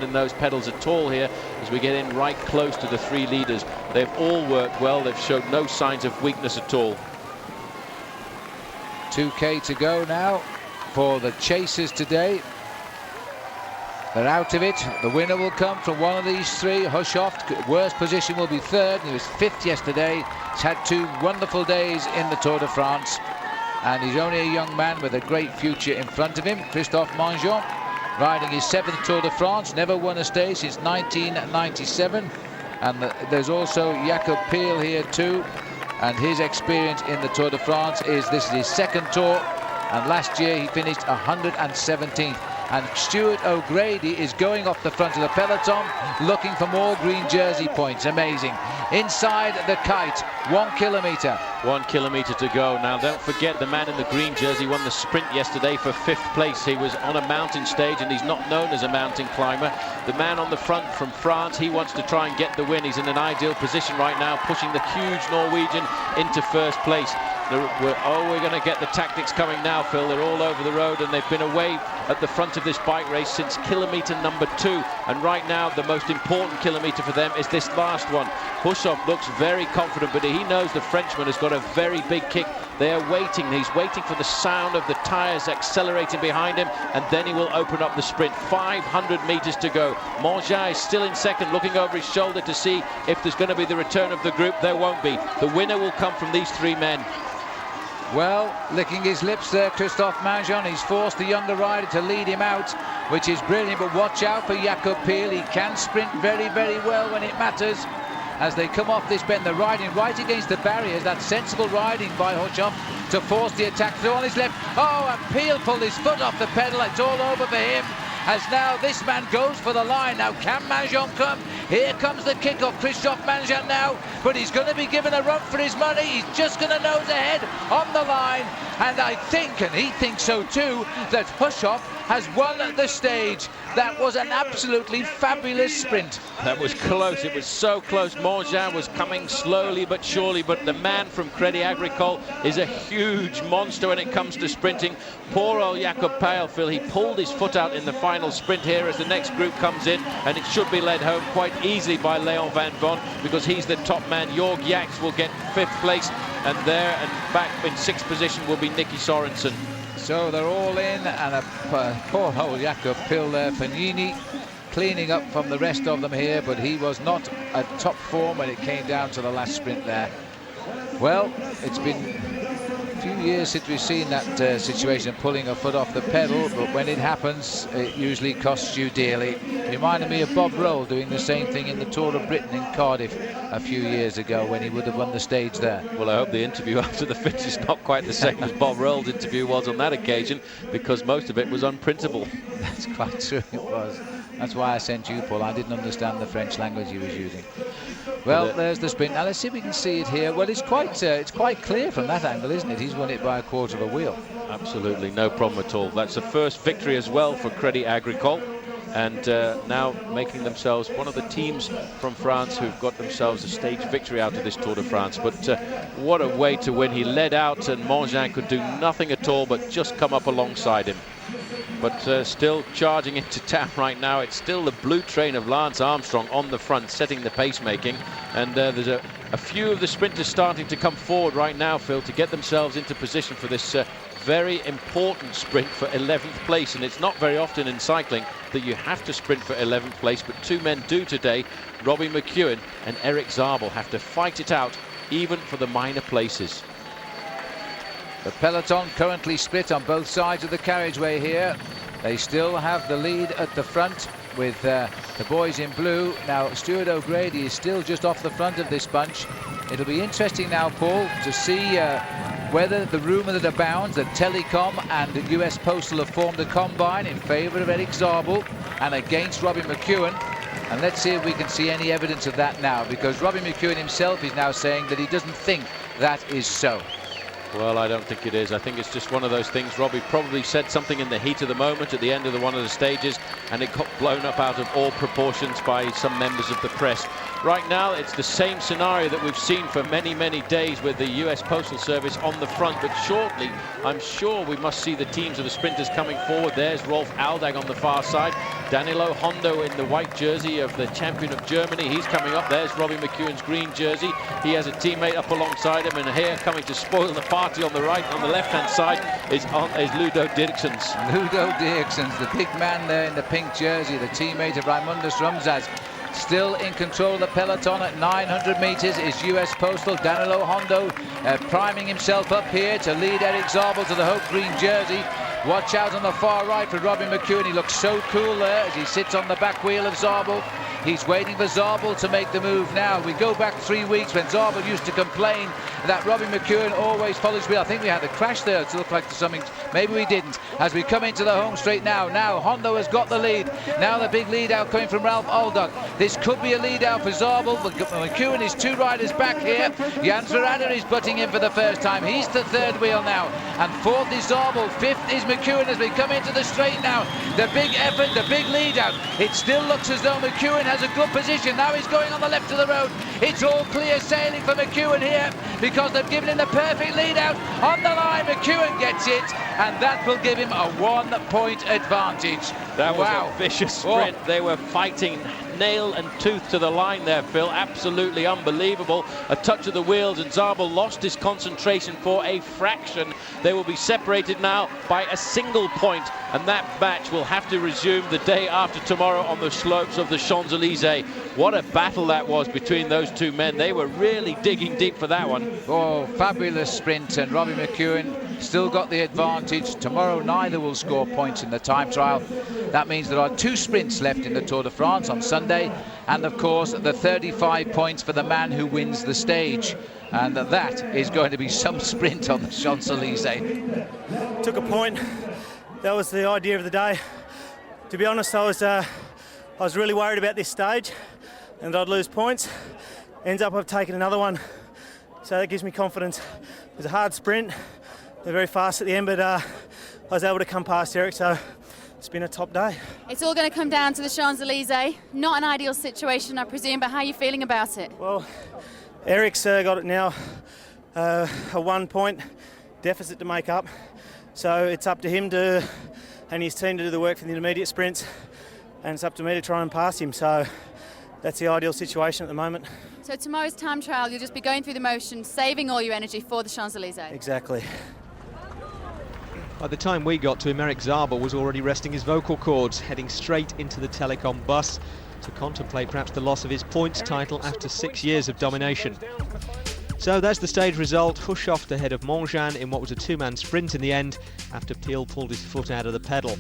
in those pedals at all here as we get in right close to the three leaders. They've all worked well. They've showed no signs of weakness at all. 2K to go now for the chasers today. They're out of it. The winner will come from one of these three. Hushovd, worst position, will be third. He was fifth yesterday. He's had two wonderful days in the Tour de France, and he's only a young man with a great future in front of him. Christophe Mangeon, riding his 7th Tour de France, never won a stage since 1997. And there's also Jakob Piel here too, and his experience in the Tour de France is this is his 2nd tour, and last year he finished 117th. And Stuart O'Grady is going off the front of the peloton, looking for more green jersey points. Amazing. Inside the kite, 1 kilometre. 1 kilometre to go. Now, don't forget, the man in the green jersey won the sprint yesterday for 5th place. He was on a mountain stage, and he's not known as a mountain climber. The man on the front from France, he wants to try and get the win. He's in an ideal position right now, pushing the huge Norwegian into 1st place. We're going to get the tactics coming now, Phil. They're all over the road, and they've been away at the front of this bike race since kilometre number 2. And right now, the most important kilometre for them is this last one. Hushovd looks very confident, but he knows the Frenchman has got a very big kick. They are waiting. He's waiting for the sound of the tyres accelerating behind him, and then he will open up the sprint. 500 metres to go. Mangeon is still in 2nd, looking over his shoulder to see if there's going to be the return of the group. There won't be. The winner will come from these 3 men. Well, licking his lips there, Christophe Mangeon. He's forced the younger rider to lead him out, which is brilliant. But watch out for Jakob Piel. He can sprint very, very well when it matters. As they come off this bend, they're riding right against the barriers. That's sensible riding by Hushovd to force the attack through on his left. Oh, and Piel pulled his foot off the pedal. It's all over for him, as now this man goes for the line. Now, can Mangeon come? Here comes the kick of Christophe Mangeon now, but he's going to be given a run for his money. He's just going to nose ahead on the line, and I think, and he thinks so too, that Hushovd has won the stage. That was an absolutely fabulous sprint. That was close. It was so close. Mangeon was coming slowly but surely, but the man from Crédit Agricole is a huge monster when it comes to sprinting. Poor old Jakob Piel, Phil, he pulled his foot out in the final sprint here as the next group comes in, and it should be led home quite easily by Leon Van Von, because he's the top man. Jorg Jaks will get 5th place, and there and back in 6th position will be Nicky Sorensen. So they're all in, and a poor old Jakob Piel there. Fognini cleaning up from the rest of them here, but he was not at top form when it came down to the last sprint there. Well, it's been a few years since we've seen that situation, pulling a foot off the pedal, but when it happens, it usually costs you dearly. It reminded me of Bob Roll doing the same thing in the Tour of Britain in Cardiff a few years ago when he would have won the stage there. Well, I hope the interview after the finish is not quite the same as Bob Roll's interview was on that occasion, because most of it was unprintable. That's quite true, it was. That's why I sent you, Paul. I didn't understand the French language he was using. Well, there's the sprint. Now let's see if we can see it here. Well, it's quite clear from that angle, isn't it? He's won it by a quarter of a wheel. Absolutely, no problem at all. That's the first victory as well for Crédit Agricole, and now making themselves one of the teams from France who've got themselves a stage victory out of this Tour de France. But what a way to win. He led out, and Mangeon could do nothing at all but just come up alongside him. But still charging into town right now. It's still the blue train of Lance Armstrong on the front, setting the pace-making. And there's a few of the sprinters starting to come forward right now, Phil, to get themselves into position for this very important sprint for 11th place. And it's not very often in cycling that you have to sprint for 11th place, but 2 men do today. Robbie McEwen and Eric Zabel have to fight it out, even for the minor places. The peloton currently split on both sides of the carriageway here. They still have the lead at the front with the boys in blue. Now, Stuart O'Grady is still just off the front of this bunch. It'll be interesting now, Paul, to see whether the rumour that abounds that Telecom and the US Postal have formed a combine in favour of Eric Zabel and against Robbie McEwen. And let's see if we can see any evidence of that now, because Robbie McEwen himself is now saying that he doesn't think that is so. Well, I don't think it is. I think it's just one of those things. Robbie probably said something in the heat of the moment at the end of one of the stages, and it got blown up out of all proportions by some members of the press. Right now, it's the same scenario that we've seen for many, many days with the US Postal Service on the front. But shortly, I'm sure we must see the teams of the sprinters coming forward. There's Rolf Aldag on the far side. Danilo Hondo in the white jersey of the champion of Germany. He's coming up. There's Robbie McEwen's green jersey. He has a teammate up alongside him. And here, coming to spoil the party on the right, on the left-hand side, is Ludo Dirksens. Ludo Dirksens, the big man there in the pink jersey, the teammate of Raimundus Rumsas. Still in control of the peloton at 900 metres is US Postal. Danilo Hondo priming himself up here to lead Erik Zabel to the Hope green jersey. Watch out on the far right for Robbie McEwen. He looks so cool there as he sits on the back wheel of Zabel. He's waiting for Zabel to make the move now. We go back 3 weeks when Zabel used to complain that Robbie McEwen always follows wheel. I think we had a crash there. It looked like something. Maybe we didn't. As we come into the home straight now. Now Hondo has got the lead. Now the big lead out coming from Ralph Aldag. This could be a lead out for Zabel. McEwen is 2 riders back here. Jans Verrader is butting in for the first time. He's the 3rd wheel now. And 4th is Zabel. 5th is McEwen as we come into the straight now. The big effort, the big lead out. It still looks as though McEwen has a good position. Now he's going on the left of the road. It's all clear sailing for McEwen here because they've given him the perfect lead out on the line. McEwen gets it, and that will give him a 1-point advantage. That was a vicious sprint. They were fighting nail and tooth to the line there, Phil. Absolutely unbelievable. A touch of the wheels and Zabel lost his concentration for a fraction. They will be separated now by a single point, and that match will have to resume the day after tomorrow on the slopes of the Champs-Élysées. What a battle that was between those two men. They were really digging deep for that one. Oh, fabulous sprint, and Robbie McEwen still got the advantage. Tomorrow neither will score points in the time trial. That means there are 2 sprints left in the Tour de France on Sunday, and of course the 35 points for the man who wins the stage, and that is going to be some sprint on the Champs-Élysées. Took a point. That was the idea of the day. To be honest, I was really worried about this stage and that I'd lose points. Ends up I've taken another one, so that gives me confidence. It was a hard sprint. They're very fast at the end, but I was able to come past Erik, so it's been a top day. It's all going to come down to the Champs-Élysées. Not an ideal situation, I presume, but how are you feeling about it? Well, Erik's got it now, a 1-point deficit to make up. So it's up to him and his team to do the work for the intermediate sprints, and it's up to me to try and pass him. So that's the ideal situation at the moment. So tomorrow's time trial, you'll just be going through the motions, saving all your energy for the Champs-Élysées. Exactly. By the time we got to him, Erik Zabel was already resting his vocal cords, heading straight into the telecom bus to contemplate perhaps the loss of his points title after 6 years of domination. So there's the stage result. Hushovd ahead of Montjean in what was a 2-man sprint in the end after Peel pulled his foot out of the pedal.